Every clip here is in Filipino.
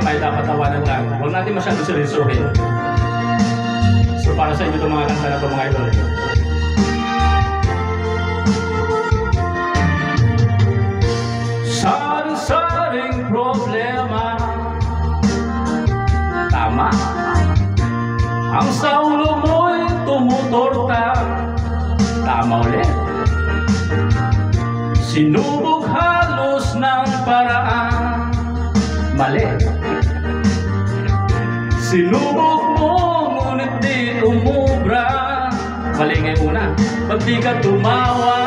problema ay dapat tawanan lang. Huwag natin masyado seryosohin. So para sa inyo itong mga kanta na ito, mga idol. Saring-saring problema, tama. Ang sa ulo mo'y tumutorta, tama ulit. Sinubok halos ng paraan, mali. Sinubok mo, ngunit di umubra, mali ngayon una. Pag di ka tumawa,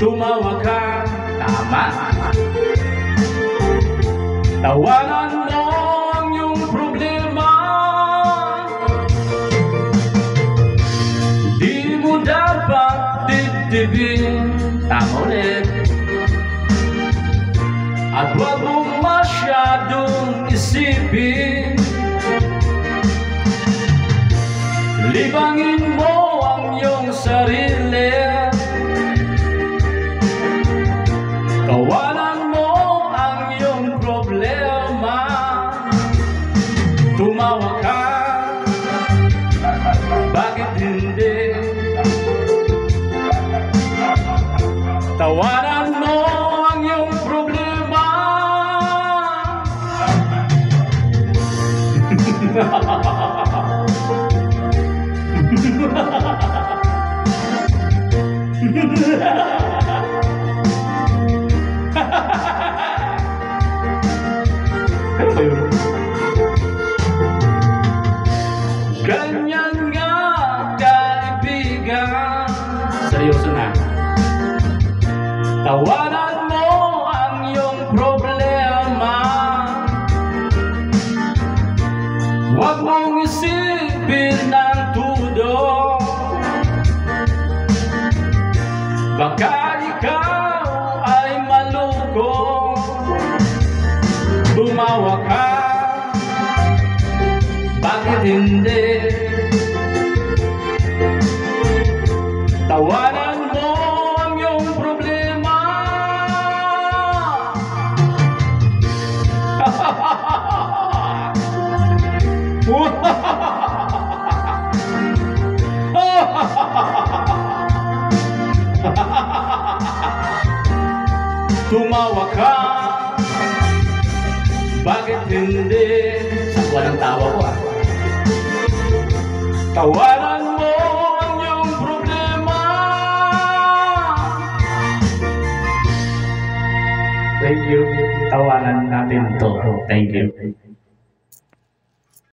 tumawa ka, tama. Tawanan mo ang iyong problema, di mo dapat dibdibin, tama ulit. At huwag mo masyadong isipin, libangin mo ang iyong sarili. Tawanan mo ang iyong problema, tumawa ka, bakit hindi? Tawanan mo ang iyong problema. Ano ba yun? Ganyan nga, kaibigan. Seryoso na. Tawanan mo ang iyong problema. Huwag mong isipin ng tudo, baka ikaw ay malungkot. Tumawa ka, bakit hindi? Tawanan mo ang iyong problema. Tumawa ka, bakit hindi? Sakwa ng tawa ko ah. Tawanan mo ang iyong problema. Thank you. Tawanan natin to. Thank you.